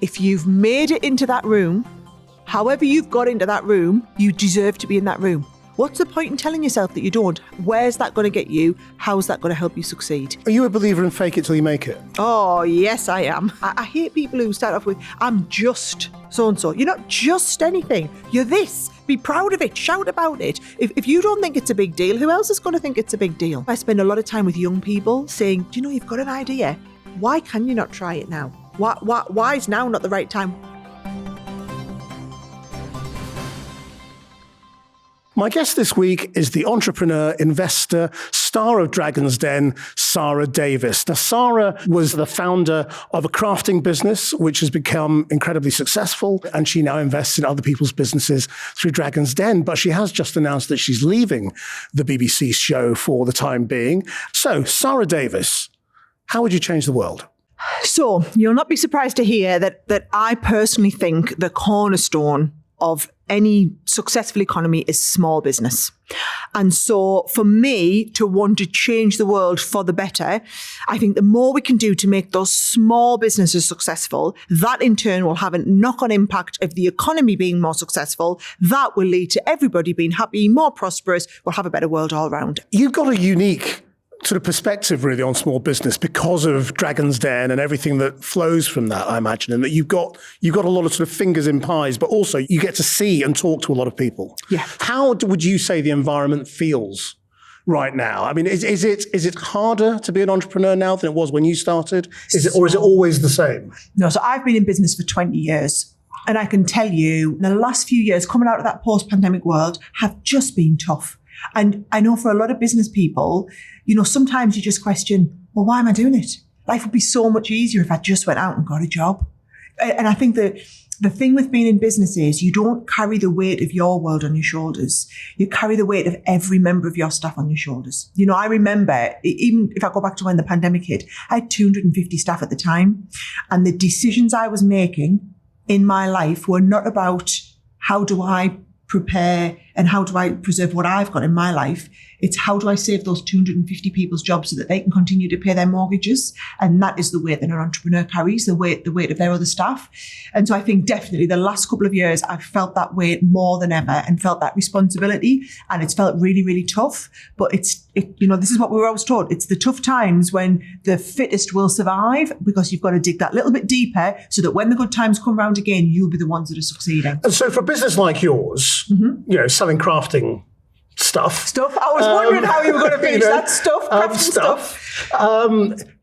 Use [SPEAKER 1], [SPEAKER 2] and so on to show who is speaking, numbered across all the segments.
[SPEAKER 1] If you've made it into that room, however you've got into that room, you deserve to be in that room. What's the point in telling yourself that you don't? Where's that going to get you? How's that going to help you succeed?
[SPEAKER 2] Are you a believer in fake it till you make it?
[SPEAKER 1] Oh, yes, I am. I hate people who start off with, I'm just so-and-so. You're not just anything. You're this. Be proud of it. Shout about it. If you don't think it's a big deal, who else is going to think it's a big deal? I spend a lot of time with young people saying, do you know, you've got an idea. Why can you not try it now? Why is now not the right time?
[SPEAKER 2] My guest this week is the entrepreneur, investor, star of Dragon's Den, Sara Davies. Now, Sara was the founder of a crafting business, which has become incredibly successful, and she now invests in other people's businesses through Dragon's Den. But she has just announced that she's leaving the BBC show for the time being. So, Sara Davies, how would you change the world?
[SPEAKER 1] So, you'll not be surprised to hear that I personally think the cornerstone of any successful economy is small business. And so for me to want to change the world for the better, I think the more we can do to make those small businesses successful, that in turn will have a knock-on impact of the economy being more successful. That will lead to everybody being happy, more prosperous. We'll have a better world all around.
[SPEAKER 2] You've got a unique sort of perspective really on small business because of Dragon's Den and everything that flows from that, I imagine, and that you've got a lot of sort of fingers in pies, but also you get to see and talk to a lot of people.
[SPEAKER 1] Yeah.
[SPEAKER 2] How would you say the environment feels right now? I mean, is it harder to be an entrepreneur now than it was when you started? Or is it always the same?
[SPEAKER 1] No, so I've been in business for 20 years. And I can tell you, the last few years coming out of that post-pandemic world have just been tough. And I know for a lot of business people, you know, sometimes you just question, well, why am I doing it? Life would be so much easier if I just went out and got a job. And I think that the thing with being in business is you don't carry the weight of your world on your shoulders. You carry the weight of every member of your staff on your shoulders. You know, I remember, even if I go back to when the pandemic hit, I had 250 staff at the time. And the decisions I was making in my life were not about how do I prepare and how do I preserve what I've got in my life. It's how do I save those 250 people's jobs so that they can continue to pay their mortgages? And that is the weight that an entrepreneur carries, the weight of their other staff. And so I think definitely the last couple of years, I've felt that weight more than ever and felt that responsibility. And it's felt really, really tough. But this is what we were always taught. It's the tough times when the fittest will survive, because you've got to dig that little bit deeper so that when the good times come round again, you'll be the ones that are succeeding.
[SPEAKER 2] And so for a business like yours, you know, selling crafting stuff.
[SPEAKER 1] I was wondering how you were going to finish that stuff, crafting stuff.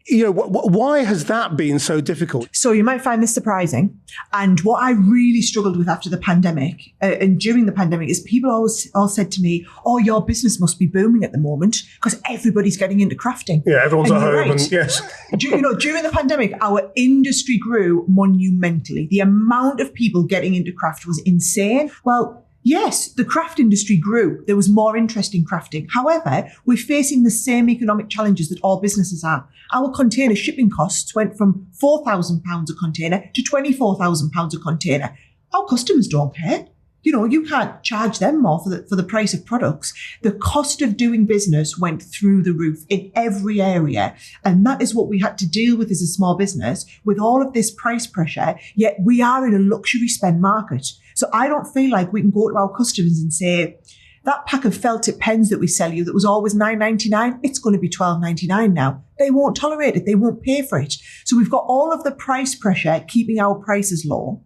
[SPEAKER 2] Why has that been so difficult?
[SPEAKER 1] So you might find this surprising. And what I really struggled with after the pandemic and during the pandemic is people all said to me, oh, your business must be booming at the moment because everybody's getting into crafting.
[SPEAKER 2] Yeah, everyone's at home.
[SPEAKER 1] Right.
[SPEAKER 2] And yes.
[SPEAKER 1] During the pandemic, our industry grew monumentally. The amount of people getting into craft was insane. Well, yes, the craft industry grew. There was more interest in crafting. However, we're facing the same economic challenges that all businesses are. Our container shipping costs went from £4,000 a container to £24,000 a container. Our customers don't care. You know, you can't charge them more for the price of products. The cost of doing business went through the roof in every area. And that is what we had to deal with as a small business, with all of this price pressure, yet we are in a luxury spend market. So I don't feel like we can go to our customers and say, that pack of felt tip pens that we sell you that was always $9.99, it's going to be $12.99 now. They won't tolerate it. They won't pay for it. So we've got all of the price pressure keeping our prices low,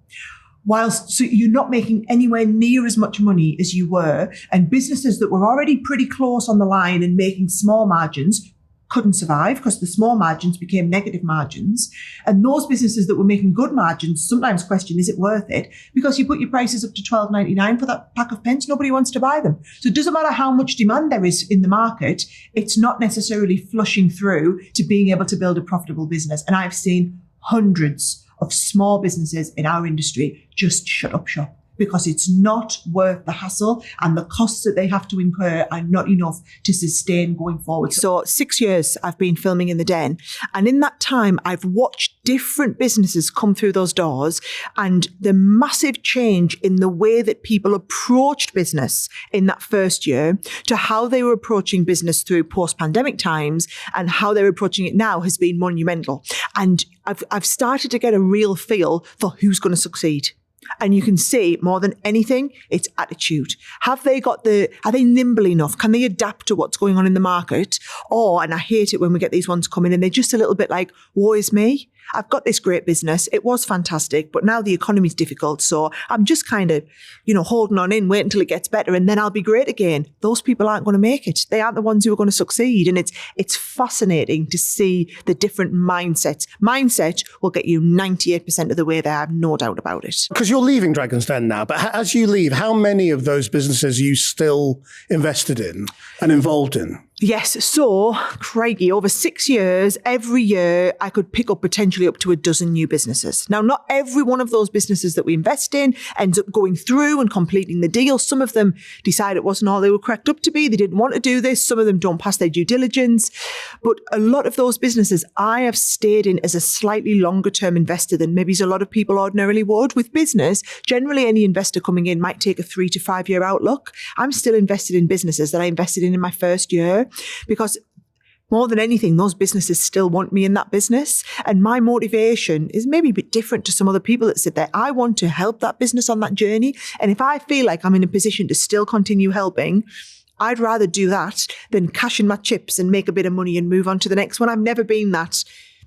[SPEAKER 1] so you're not making anywhere near as much money as you were. And businesses that were already pretty close on the line and making small margins couldn't survive because the small margins became negative margins. And those businesses that were making good margins sometimes question, is it worth it? Because you put your prices up to $12.99 for that pack of pens, nobody wants to buy them. So it doesn't matter how much demand there is in the market, it's not necessarily flushing through to being able to build a profitable business. And I've seen hundreds of small businesses in our industry just shut up shop because it's not worth the hassle, and the costs that they have to incur are not enough to sustain going forward. So 6 years I've been filming in the Den, and in that time I've watched different businesses come through those doors, and the massive change in the way that people approached business in that first year to how they were approaching business through post-pandemic times and how they're approaching it now has been monumental. And I've started to get a real feel for who's going to succeed. And you can see more than anything, it's attitude. Are they nimble enough? Can they adapt to what's going on in the market? And I hate it when we get these ones coming in, they're just a little bit like, woe is me. I've got this great business. It was fantastic, but now the economy's difficult. So I'm just kind of, holding on in, wait until it gets better, and then I'll be great again. Those people aren't going to make it. They aren't the ones who are going to succeed. And it's fascinating to see the different mindsets. Mindset will get you 98% of the way there. I have no doubt about it.
[SPEAKER 2] Because you're leaving Dragon's Den now, but as you leave, how many of those businesses are you still invested in and involved in?
[SPEAKER 1] Yes. So, crikey, over 6 years, every year, I could pick up potentially up to a dozen new businesses. Now, not every one of those businesses that we invest in ends up going through and completing the deal. Some of them decide it wasn't all they were cracked up to be. They didn't want to do this. Some of them don't pass their due diligence. But a lot of those businesses I have stayed in as a slightly longer term investor than maybe a lot of people ordinarily would. With business, generally any investor coming in might take a 3 to 5 year outlook. I'm still invested in businesses that I invested in my first year, because more than anything, those businesses still want me in that business. And my motivation is maybe a bit different to some other people that sit there. I want to help that business on that journey. And if I feel like I'm in a position to still continue helping, I'd rather do that than cash in my chips and make a bit of money and move on to the next one. I've never been that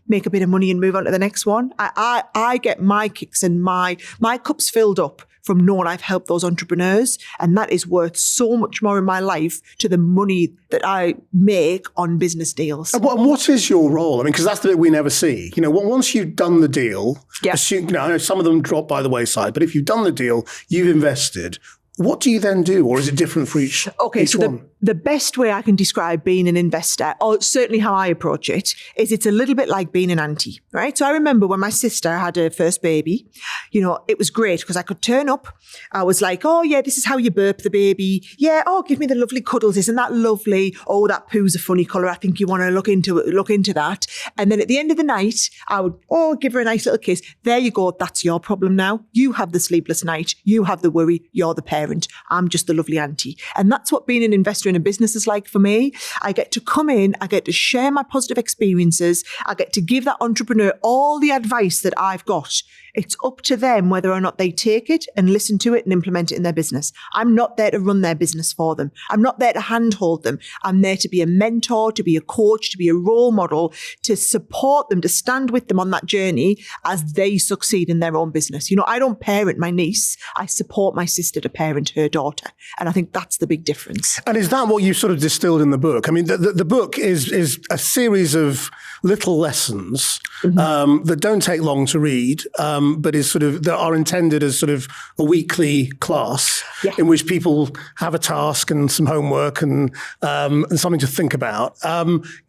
[SPEAKER 1] make a bit of money and move on to the next one. I get my kicks and my cup's filled up from knowing I've helped those entrepreneurs. And that is worth so much more in my life to the money that I make on business deals.
[SPEAKER 2] And what is your role? I mean, because that's the bit we never see. Once you've done the deal,
[SPEAKER 1] yeah.
[SPEAKER 2] I know some of them drop by the wayside, but if you've done the deal, you've invested, what do you then do? Or is it different for each one?
[SPEAKER 1] The best way I can describe being an investor, or certainly how I approach it, is it's a little bit like being an auntie, right? So I remember when my sister had her first baby, it was great because I could turn up. I was like, oh yeah, this is how you burp the baby. Yeah, give me the lovely cuddles. Isn't that lovely? Oh, that poo's a funny colour. I think you want to look into that. And then at the end of the night, I would, give her a nice little kiss. There you go. That's your problem now. You have the sleepless night. You have the worry. You're the parent. I'm just the lovely auntie. And that's what being an investor in a business is like for me. I get to come in, I get to share my positive experiences, I get to give that entrepreneur all the advice that I've got. It's up to them whether or not they take it and listen to it and implement it in their business. I'm not there to run their business for them. I'm not there to handhold them. I'm there to be a mentor, to be a coach, to be a role model, to support them, to stand with them on that journey as they succeed in their own business. I don't parent my niece. I support my sister to parent her daughter. And I think that's the big difference.
[SPEAKER 2] And is that what you sort of distilled in the book? I mean, the book is a series of little lessons that don't take long to read, but is that are intended as sort of a weekly class in which people have a task and some homework and something to think about.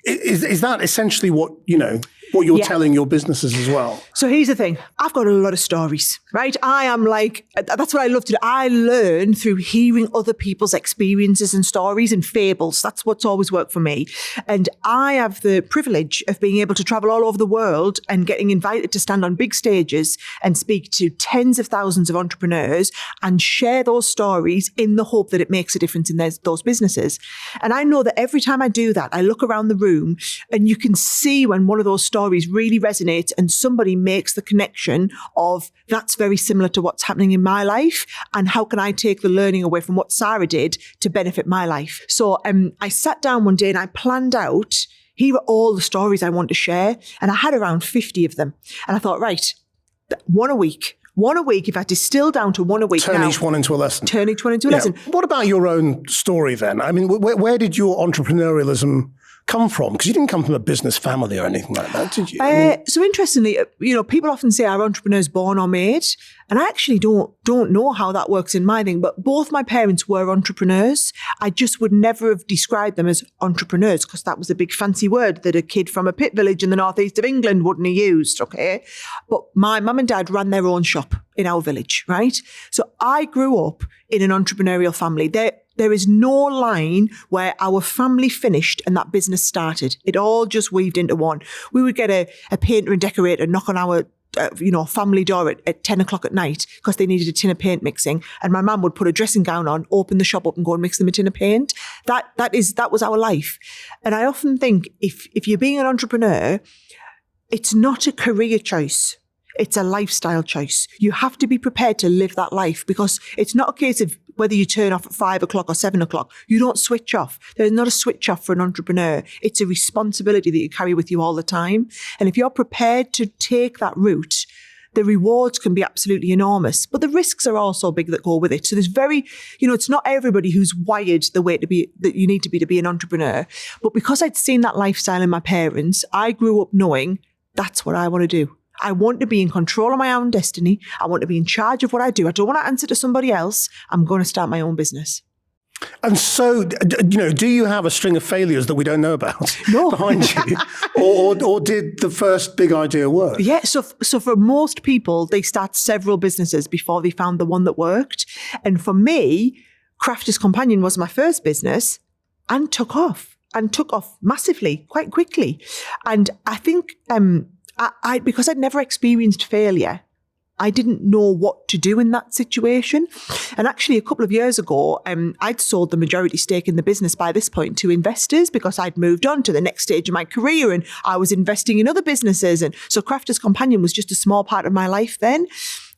[SPEAKER 2] Is that essentially what you're telling your businesses as well?
[SPEAKER 1] So here's the thing. I've got a lot of stories, right? I am that's what I love to do. I learn through hearing other people's experiences and stories and fables. That's what's always worked for me. And I have the privilege of being able to travel all over the world and getting invited to stand on big stages and speak to tens of thousands of entrepreneurs and share those stories in the hope that it makes a difference in those businesses. And I know that every time I do that, I look around the room and you can see when one of those stories really resonates and somebody makes the connection of that's very similar to what's happening in my life, and how can I take the learning away from what Sara did to benefit my life. So I sat down one day and I planned out, here are all the stories I want to share, and I had around 50 of them. And I thought, right, one a week, if I distill down to one a week
[SPEAKER 2] Turn each one into a lesson.
[SPEAKER 1] Turn each one into a lesson.
[SPEAKER 2] What about your own story then? I mean, where did your entrepreneurialism come from? Because you didn't come from a business family or anything like that, did you?
[SPEAKER 1] So interestingly, people often say are entrepreneurs born or made? And I actually don't know how that works in my thing, but both my parents were entrepreneurs. I just would never have described them as entrepreneurs because that was a big fancy word that a kid from a pit village in the northeast of England wouldn't have used, okay? But my mum and dad ran their own shop in our village, right? So I grew up in an entrepreneurial family. There is no line where our family finished and that business started. It all just weaved into one. We would get a painter and decorator knock on our family door at 10 o'clock at night because they needed a tin of paint mixing. And my mum would put a dressing gown on, open the shop up and go and mix them a tin of paint. That was our life. And I often think if you're being an entrepreneur, it's not a career choice. It's a lifestyle choice. You have to be prepared to live that life because it's not a case of whether you turn off at 5 o'clock or 7 o'clock. You don't switch off. There's not a switch off for an entrepreneur. It's a responsibility that you carry with you all the time. And if you're prepared to take that route, the rewards can be absolutely enormous, but the risks are also big that go with it. So there's it's not everybody who's wired the way that you need to be an entrepreneur. But because I'd seen that lifestyle in my parents, I grew up knowing that's what I want to do. I want to be in control of my own destiny. I want to be in charge of what I do. I don't want to answer to somebody else. I'm going to start my own business.
[SPEAKER 2] And so, do you have a string of failures that we don't know about behind you? or did the first big idea work?
[SPEAKER 1] Yeah, so for most people, they start several businesses before they found the one that worked. And for me, Crafters Companion was my first business and took off massively, quite quickly. And I think because I'd never experienced failure, I didn't know what to do in that situation. And actually, a couple of years ago, I'd sold the majority stake in the business by this point to investors because I'd moved on to the next stage of my career and I was investing in other businesses. And so Crafters Companion was just a small part of my life then.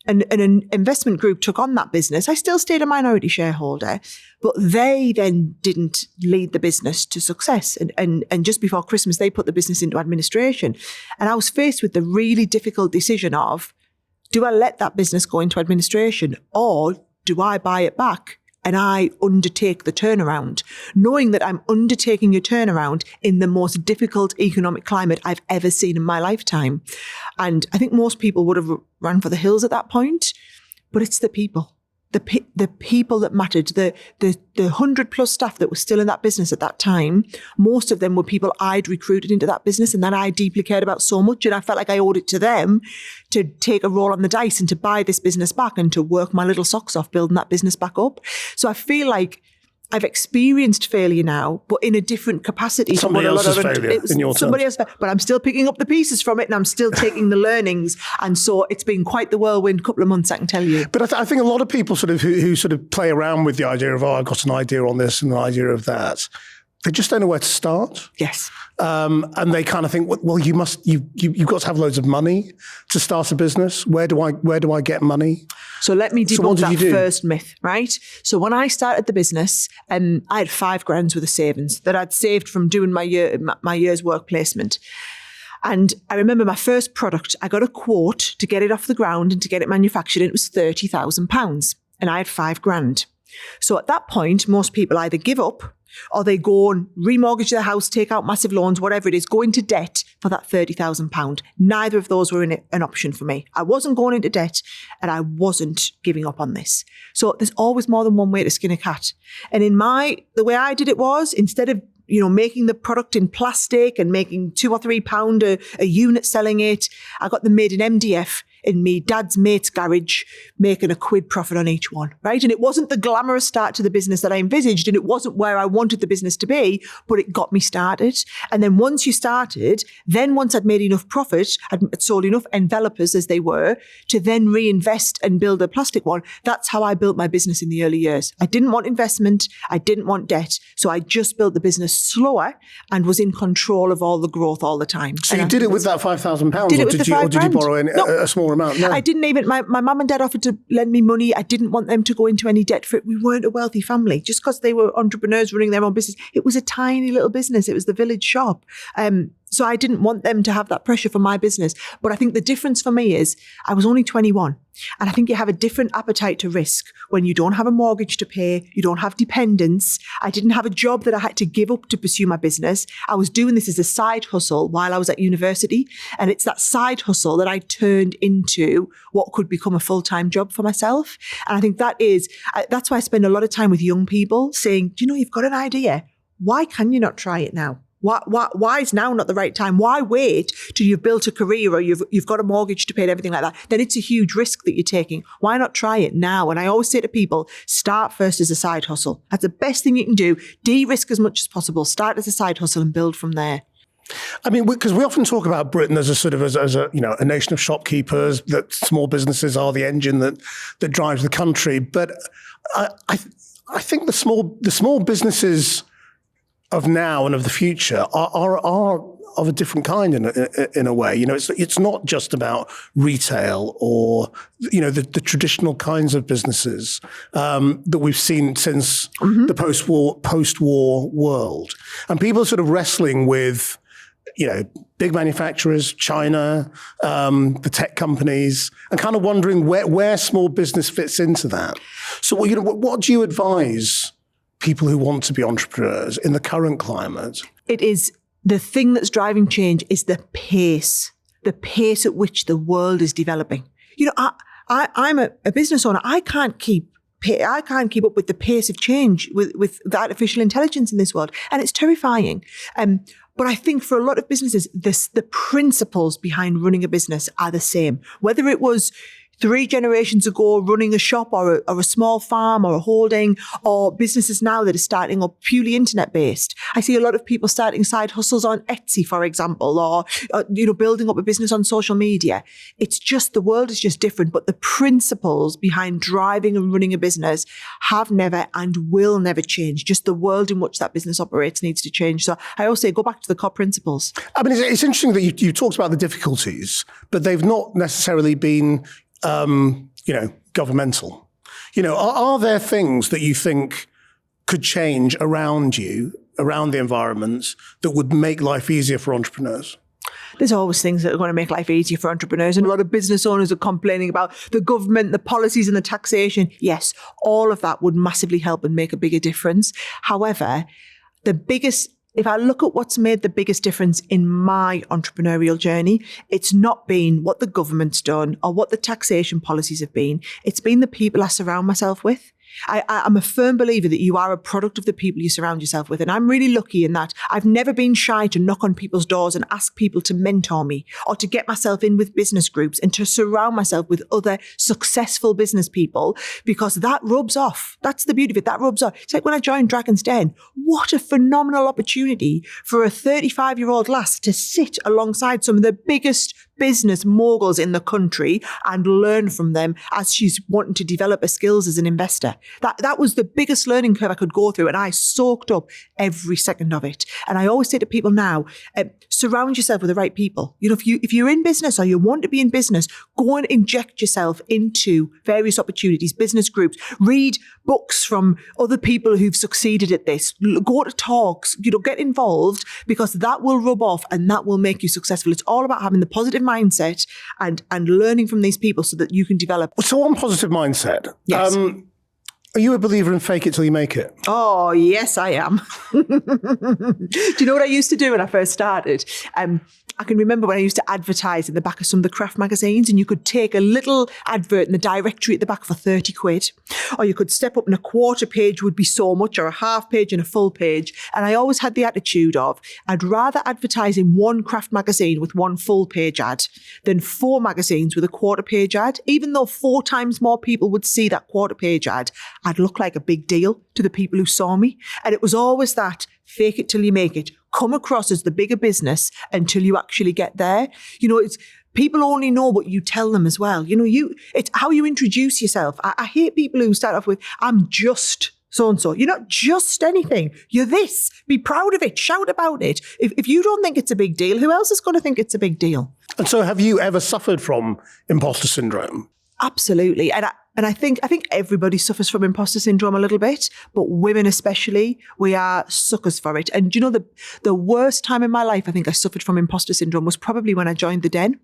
[SPEAKER 1] And an investment group took on that business. I still stayed a minority shareholder, but they then didn't lead the business to success. And just before Christmas, they put the business into administration. And I was faced with the really difficult decision of, do I let that business go into administration or do I buy it back and I undertake the turnaround, knowing that I'm undertaking a turnaround in the most difficult economic climate I've ever seen in my lifetime. And I think most people would have run for the hills at that point, but it's the people. The people that mattered, the 100 plus staff that were still in that business at that time, most of them were people I'd recruited into that business and that I deeply cared about so much. And I felt like I owed it to them to take a roll on the dice and to buy this business back and to work my little socks off building that business back up. So I feel like I've experienced failure now, but in a different capacity.
[SPEAKER 2] Somebody else's failure in your
[SPEAKER 1] somebody else, but I'm still picking up the pieces from it and I'm still taking the learnings. And so it's been quite the whirlwind couple of months, I can tell you.
[SPEAKER 2] But I think a lot of people who sort of play around with the idea of, I got an idea on this and an idea of that. They just don't know where to start.
[SPEAKER 1] Yes.
[SPEAKER 2] And they kind of think, well, you've got to have loads of money to start a business. Where do I get money?
[SPEAKER 1] So let me debunk that first myth, right? So when I started the business, I had $5,000 worth of savings that I'd saved from doing my year's work placement. And I remember my first product, I got a quote to get it off the ground and to get it manufactured. And it was £30,000 and I had $5,000. So at that point, most people either give up or they go and remortgage their house, take out massive loans, whatever it is, go into debt for that £30,000. Neither of those were an option for me. I wasn't going into debt and I wasn't giving up on this. So there's always more than one way to skin a cat. And the way I did it was, instead of making the product in plastic and making £2 or £3 a unit selling it, I got them made in MDF in me dad's mate's garage, making a quid profit on each one, right? And it wasn't the glamorous start to the business that I envisaged, and it wasn't where I wanted the business to be, but it got me started. And then once I'd made enough profit, I'd sold enough envelopers as they were, to then reinvest and build a plastic one. That's how I built my business in the early years. I didn't want investment. I didn't want debt. So I just built the business slower and was in control of all the growth all the time.
[SPEAKER 2] So you did it with that £5,000, or did you borrow a small amount? No.
[SPEAKER 1] I didn't even, my mum and dad offered to lend me money. I didn't want them to go into any debt for it. We weren't a wealthy family just because they were entrepreneurs running their own business. It was a tiny little business. It was the village shop. So I didn't want them to have that pressure for my business. But I think the difference for me is I was only 21. And I think you have a different appetite to risk when you don't have a mortgage to pay, you don't have dependents. I didn't have a job that I had to give up to pursue my business. I was doing this as a side hustle while I was at university. And it's that side hustle that I turned into what could become a full-time job for myself. And I think that's why I spend a lot of time with young people saying, do you know, you've got an idea. Why can you not try it now? Why is now not the right time? Why wait till you've built a career or you've got a mortgage to pay and everything like that? Then it's a huge risk that you're taking. Why not try it now? And I always say to people, start first as a side hustle. That's the best thing you can do. De-risk as much as possible. Start as a side hustle and build from there.
[SPEAKER 2] I mean, because we often talk about Britain as a nation of shopkeepers, that small businesses are the engine that drives the country. But I think the small businesses of now and of the future are of a different kind in a way. You know, it's not just about retail or, you know, the traditional kinds of businesses that we've seen since the post-war world. And people are sort of wrestling with, you know, big manufacturers, China, the tech companies, and kind of wondering where small business fits into that. So, you know, what do you advise people who want to be entrepreneurs in the current climate?
[SPEAKER 1] It is the thing that's driving change is the pace at which the world is developing. You know, I'm a business owner. I can't keep up with the pace of change with the artificial intelligence in this world. And it's terrifying. But I think for a lot of businesses, the principles behind running a business are the same. Whether it was 3 generations ago running a shop or a small farm or a holding, or businesses now that are starting up purely internet based. I see a lot of people starting side hustles on Etsy, for example, or building up a business on social media. It's just, the world is just different, but the principles behind driving and running a business have never and will never change. Just the world in which that business operates needs to change. So I always say, go back to the core principles.
[SPEAKER 2] I mean, it's interesting that you talked about the difficulties, but they've not necessarily been governmental. You know, are there things that you think could change around you, around the environment, that would make life easier for entrepreneurs?
[SPEAKER 1] There's always things that are going to make life easier for entrepreneurs. And a lot of business owners are complaining about the government, the policies and the taxation. Yes, all of that would massively help and make a bigger difference. However, if I look at what's made the biggest difference in my entrepreneurial journey, it's not been what the government's done or what the taxation policies have been. It's been the people I surround myself with. I'm a firm believer that you are a product of the people you surround yourself with. And I'm really lucky in that I've never been shy to knock on people's doors and ask people to mentor me, or to get myself in with business groups and to surround myself with other successful business people, because that rubs off. That's the beauty of it. That rubs off. It's like when I joined Dragon's Den, what a phenomenal opportunity for a 35-year-old lass to sit alongside some of the biggest business moguls in the country and learn from them as she's wanting to develop her skills as an investor. That was the biggest learning curve I could go through, and I soaked up every second of it. And I always say to people now, surround yourself with the right people. You know, if you're in business or you want to be in business, go and inject yourself into various opportunities, business groups, read books from other people who've succeeded at this, go to talks, get involved, because that will rub off and that will make you successful. It's all about having the positive mindset and learning from these people so that you can develop.
[SPEAKER 2] So on positive mindset,
[SPEAKER 1] yes.
[SPEAKER 2] Are you a believer in fake it till you make it?
[SPEAKER 1] Oh, yes, I am. Do you know what I used to do when I first started? I can remember when I used to advertise in the back of some of the craft magazines, and you could take a little advert in the directory at the back for 30 quid, or you could step up and a quarter page would be so much, or a half page and a full page. And I always had the attitude of, I'd rather advertise in one craft magazine with one full page ad than 4 magazines with a quarter page ad. Even though 4 times more people would see that quarter page ad, I'd look like a big deal to the people who saw me. And it was always that fake it till you make it. Come across as the bigger business until you actually get there. You know, it's people only know what you tell them as well. You know, it's how you introduce yourself. I hate people who start off with, I'm just so-and-so. You're not just anything. You're this. Be proud of it. Shout about it. If you don't think it's a big deal, who else is going to think it's a big deal?
[SPEAKER 2] And so have you ever suffered from imposter syndrome?
[SPEAKER 1] Absolutely. And And I think everybody suffers from imposter syndrome a little bit, but women especially, we are suckers for it. And the worst time in my life I think I suffered from imposter syndrome was probably when I joined the Den.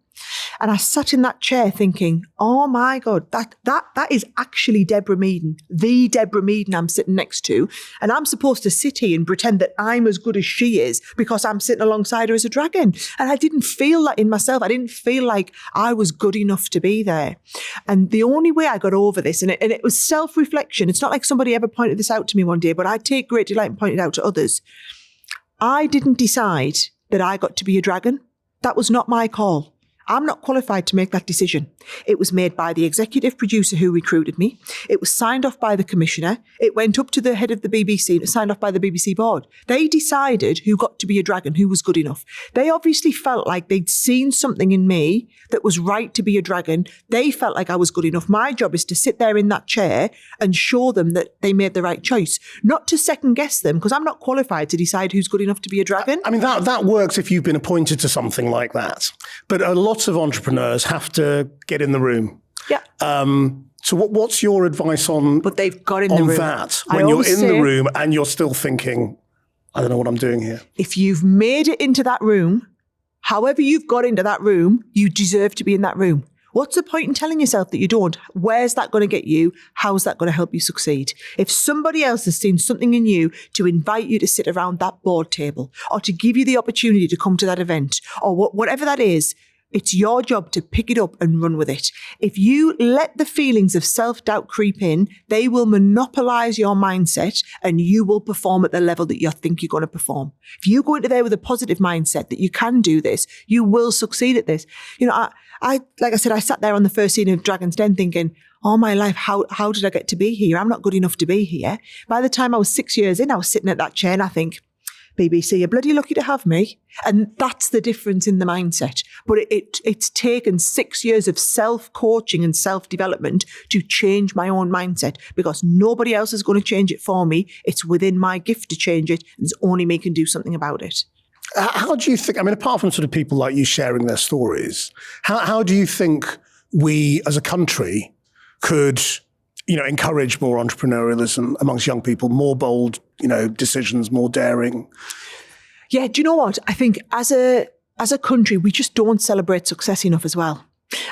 [SPEAKER 1] And I sat in that chair thinking, oh my God, that is actually Deborah Meaden, the Deborah Meaden I'm sitting next to. And I'm supposed to sit here and pretend that I'm as good as she is because I'm sitting alongside her as a dragon. And I didn't feel that in myself. I didn't feel like I was good enough to be there. And the only way I got over this, and it was self-reflection. It's not like somebody ever pointed this out to me one day, but I take great delight in pointing it out to others. I didn't decide that I got to be a dragon. That was not my call. I'm not qualified to make that decision. It was made by the executive producer who recruited me. It was signed off by the commissioner. It went up to the head of the BBC and it was signed off by the BBC board. They decided who got to be a dragon, who was good enough. They obviously felt like they'd seen something in me that was right to be a dragon. They felt like I was good enough. My job is to sit there in that chair and show them that they made the right choice, not to second guess them, because I'm not qualified to decide who's good enough to be a dragon.
[SPEAKER 2] I mean, that works if you've been appointed to something like that. But a lot of entrepreneurs have to get in the room.
[SPEAKER 1] Yeah.
[SPEAKER 2] So what's your advice on?
[SPEAKER 1] But they've got in the room.
[SPEAKER 2] That when you're in the room and you're still thinking, I don't know what I'm doing here.
[SPEAKER 1] If you've made it into that room, however you've got into that room, you deserve to be in that room. What's the point in telling yourself that you don't? Where's that going to get you? How's that going to help you succeed? If somebody else has seen something in you to invite you to sit around that board table or to give you the opportunity to come to that event or whatever that is, it's your job to pick it up and run with it. If you let the feelings of self-doubt creep in, they will monopolize your mindset and you will perform at the level that you think you're going to perform. If you go into there with a positive mindset that you can do this, you will succeed at this. I like I said, I sat there on the first scene of Dragon's Den thinking, all my life, how did I get to be here? I'm not good enough to be here. By the time I was 6 years in, I was sitting at that chair and I think, BBC, you're bloody lucky to have me. And that's the difference in the mindset. But it's taken 6 years of self-coaching and self-development to change my own mindset because nobody else is going to change it for me. It's within my gift to change it. And it's only me can do something about it.
[SPEAKER 2] How do you think, I mean, apart from sort of people like you sharing their stories, how do you think we as a country could, encourage more entrepreneurialism amongst young people, more bold, decisions, more daring?
[SPEAKER 1] Yeah, do you know what? I think as a country, we just don't celebrate success enough as well.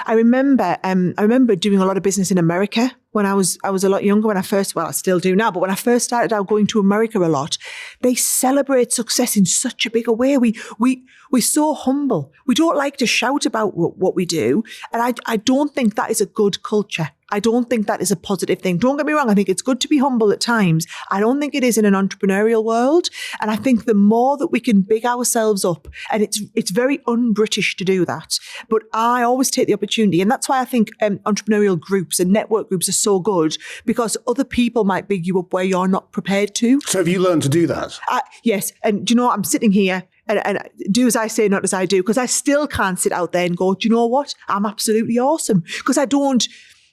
[SPEAKER 1] I remember doing a lot of business in America when I was a lot younger. I still do now, but when I first started out going to America a lot, they celebrate success in such a bigger way. We're so humble. We don't like to shout about what we do, and I don't think that is a good culture. I don't think that is a positive thing. Don't get me wrong. I think it's good to be humble at times. I don't think it is in an entrepreneurial world. And I think the more that we can big ourselves up, and it's very un-British to do that. But I always take the opportunity. And that's why I think entrepreneurial groups and network groups are so good, because other people might big you up where you're not prepared to.
[SPEAKER 2] So have you learned to do that?
[SPEAKER 1] Yes. And do you know what? I'm sitting here and do as I say, not as I do, because I still can't sit out there and go, do you know what? I'm absolutely awesome. Because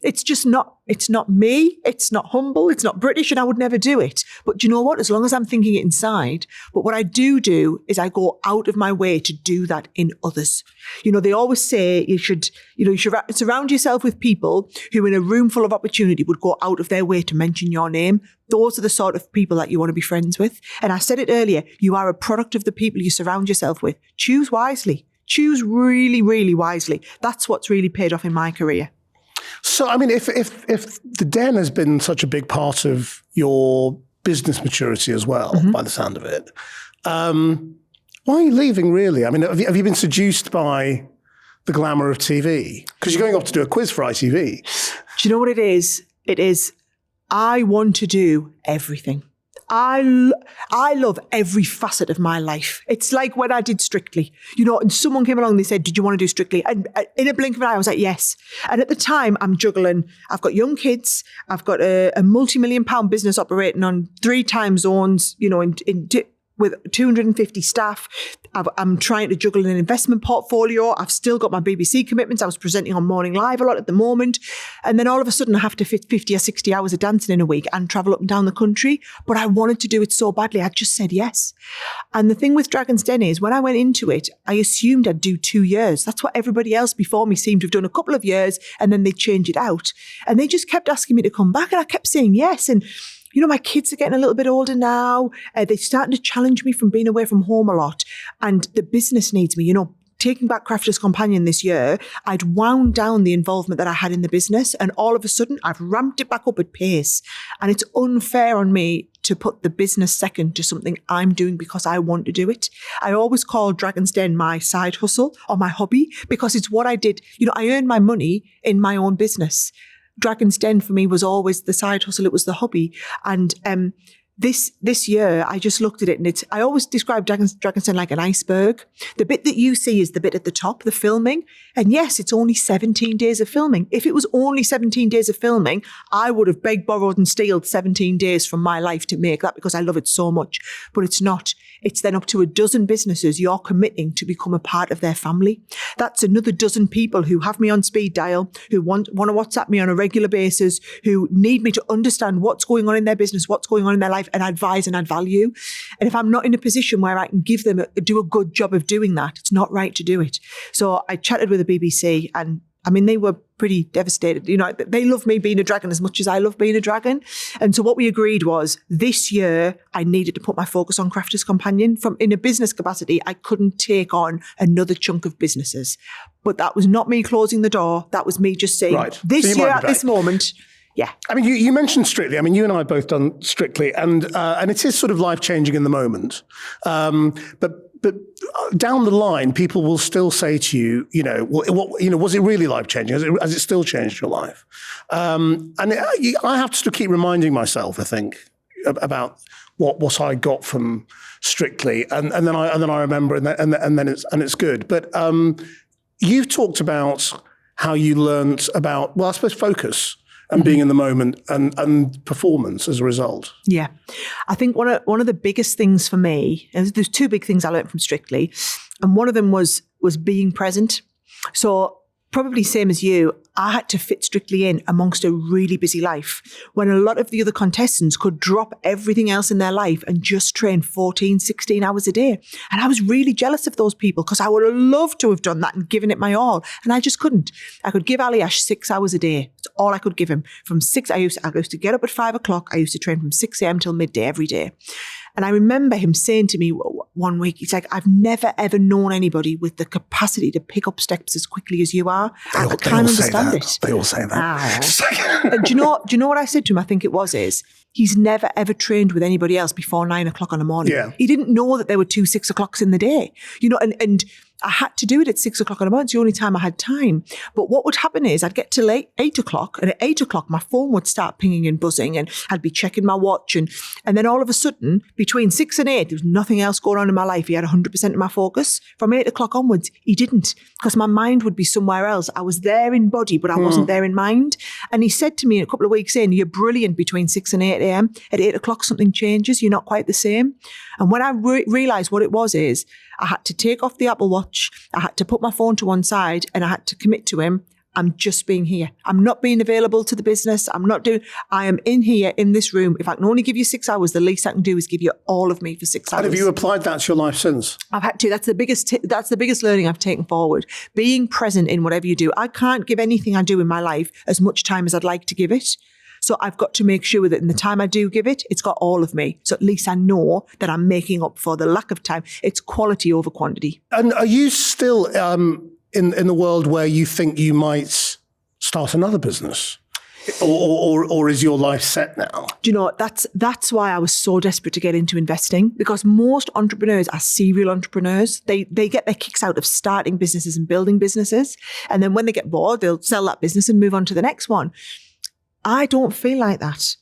[SPEAKER 1] it's not me. It's not humble. It's not British, and I would never do it. But do you know what? As long as I'm thinking it inside. But what I do is I go out of my way to do that in others. They always say you should surround yourself with people who in a room full of opportunity would go out of their way to mention your name. Those are the sort of people that you want to be friends with. And I said it earlier, you are a product of the people you surround yourself with. Choose wisely. Choose really, really wisely. That's what's really paid off in my career.
[SPEAKER 2] So, I mean, if the Den has been such a big part of your business maturity as well, by the sound of it, why are you leaving, really? I mean, have you been seduced by the glamour of TV? Because you're going off to do a quiz for ITV.
[SPEAKER 1] Do you know what it is? It is, I want to do everything. I love every facet of my life. It's like when I did Strictly, and someone came along and they said, did you want to do Strictly? And in a blink of an eye, I was like, yes. And at the time, I'm juggling. I've got young kids. I've got a multi-million-pound business operating on 3 time zones, in with 250 staff. I'm trying to juggle an investment portfolio. I've still got my BBC commitments. I was presenting on Morning Live a lot at the moment. And then all of a sudden I have to fit 50 or 60 hours of dancing in a week and travel up and down the country. But I wanted to do it so badly. I just said yes. And the thing with Dragon's Den is when I went into it, I assumed I'd do 2 years. That's what everybody else before me seemed to have done, a couple of years, and then they'd change it out. And they just kept asking me to come back and I kept saying yes. And you know, my kids are getting a little bit older now. They're starting to challenge me from being away from home a lot. And the business needs me. You know, taking back Crafter's Companion this year, I'd wound down the involvement that I had in the business. And all of a sudden, I've ramped it back up at pace. And it's unfair on me to put the business second to something I'm doing because I want to do it. I always call Dragon's Den my side hustle or my hobby because it's what I did. You know, I earned my money in my own business. Dragon's Den for me was always the side hustle. It was the hobby. And this year, I just looked at it and I always describe Dragon's Den like an iceberg. The bit that you see is the bit at the top, the filming. And yes, it's only 17 days of filming. If it was only 17 days of filming, I would have begged, borrowed and stealed 17 days from my life to make that because I love it so much. But it's not. It's then up to a dozen businesses you're committing to become a part of their family. That's another dozen people who have me on speed dial, who want to WhatsApp me on a regular basis, who need me to understand what's going on in their business, what's going on in their life, and advise and add value. And if I'm not in a position where I can give them do a good job of doing that, it's not right to do it. So I chatted with the BBC and I mean, they were pretty devastated. You know, they love me being a dragon as much as I love being a dragon. And so what we agreed was this year I needed to put my focus on Crafter's Companion. In a business capacity, I couldn't take on another chunk of businesses. But that was not me closing the door. That was me just saying, this year at this moment, yeah.
[SPEAKER 2] I mean, you mentioned Strictly. I mean, you and I have both done Strictly, and it is sort of life-changing in the moment. But down the line, people will still say to you, you know, was it really life-changing? Has it still changed your life? And I have to sort of keep reminding myself, I think, about what I got from Strictly, and then I remember, and then it's good. But you've talked about how you learnt about, well, I suppose focus. And being in the moment and performance as a result.
[SPEAKER 1] Yeah. I think one of the biggest things for me, and there's two big things I learned from Strictly, and one of them was being present. So probably same as you, I had to fit Strictly in amongst a really busy life when a lot of the other contestants could drop everything else in their life and just train 14, 16 hours a day. And I was really jealous of those people because I would have loved to have done that and given it my all. And I just couldn't. I could give Ali Ash 6 hours a day. That's all I could give him. From 6, I used to get up at 5 o'clock. I used to train from 6 a.m. till midday every day. And I remember him saying to me one week, he's like, I've never, ever known anybody with the capacity to pick up steps as quickly as you are. I can't understand it.
[SPEAKER 2] They all say that.
[SPEAKER 1] And do you know what I said to him? I think it was he's never, ever trained with anybody else before 9 o'clock in the morning. Yeah. He didn't know that there were 2 6 o'clocks in the day, you know, and I had to do it at 6 o'clock in the morning. It's the only time I had time. But what would happen is I'd get to 8 o'clock, and at 8 o'clock, my phone would start pinging and buzzing, and I'd be checking my watch. And then all of a sudden, between 6 and 8, there was nothing else going on in my life. He had 100% of my focus. From 8 o'clock onwards, he didn't, because my mind would be somewhere else. I was there in body, but I wasn't there in mind. And he said to me a couple of weeks in, you're brilliant between 6 and 8 a.m. At 8 o'clock, something changes. You're not quite the same. And when I realised what it was I had to take off the Apple Watch, I had to put my phone to one side, and I had to commit to him, I'm just being here. I'm not being available to the business. I am in here in this room. If I can only give you 6 hours, the least I can do is give you all of me for 6 hours.
[SPEAKER 2] And have you applied that to your life since?
[SPEAKER 1] I've had to. That's the biggest learning I've taken forward. Being present in whatever you do. I can't give anything I do in my life as much time as I'd like to give it. So I've got to make sure that in the time I do give it, it's got all of me. So at least I know that I'm making up for the lack of time. It's quality over quantity.
[SPEAKER 2] And are you still in the world where you think you might start another business? Or is your life set now?
[SPEAKER 1] Do you know, that's why I was so desperate to get into investing, because most entrepreneurs are serial entrepreneurs. They get their kicks out of starting businesses and building businesses. And then when they get bored, they'll sell that business and move on to the next one. I don't feel like that.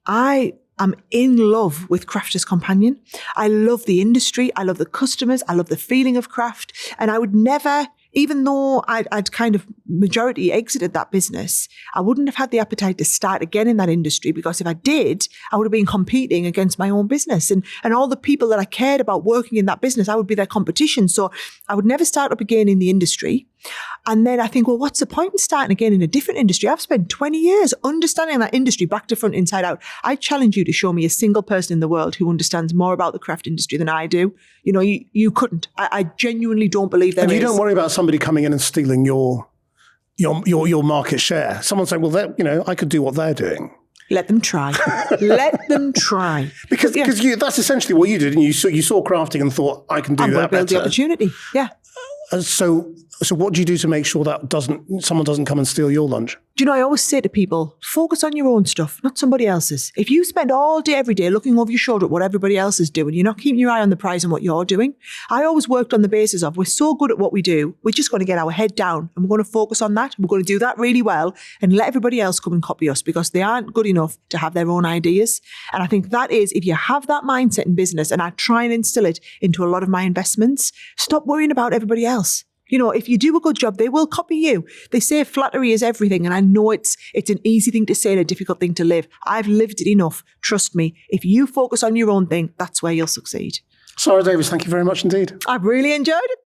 [SPEAKER 1] I am in love with Crafter's Companion. I love the industry. I love the customers. I love the feeling of craft. And I would never even though I'd kind of majority exited that business, I wouldn't have had the appetite to start again in that industry, because if I did, I would have been competing against my own business. And all the people that I cared about working in that business, I would be their competition. So I would never start up again in the industry. And then I think, well, what's the point in starting again in a different industry? I've spent 20 years understanding that industry back to front, inside out. I challenge you to show me a single person in the world who understands more about the craft industry than I do. You know, you couldn't. I genuinely don't believe there is.
[SPEAKER 2] And you don't worry about somebody coming in and stealing your market share. Someone saying, well, I could do what they're doing.
[SPEAKER 1] Let them try. Let them try.
[SPEAKER 2] Because that's essentially what you did. And you saw crafting and thought, I can do that better.
[SPEAKER 1] I'm going to build the opportunity. Yeah.
[SPEAKER 2] So what do you do to make sure that someone doesn't come and steal your lunch?
[SPEAKER 1] Do you know, I always say to people, focus on your own stuff, not somebody else's. If you spend all day, every day looking over your shoulder at what everybody else is doing, you're not keeping your eye on the prize and what you're doing. I always worked on the basis of, we're so good at what we do, we're just going to get our head down and we're going to focus on that. We're going to do that really well and let everybody else come and copy us, because they aren't good enough to have their own ideas. And I think that is, if you have that mindset in business, and I try and instill it into a lot of my investments, stop worrying about everybody else. You know, if you do a good job, they will copy you. They say flattery is everything. And I know it's an easy thing to say and a difficult thing to live. I've lived it enough. Trust me. If you focus on your own thing, that's where you'll succeed.
[SPEAKER 2] Sara Davies, thank you very much indeed.
[SPEAKER 1] I've really enjoyed it.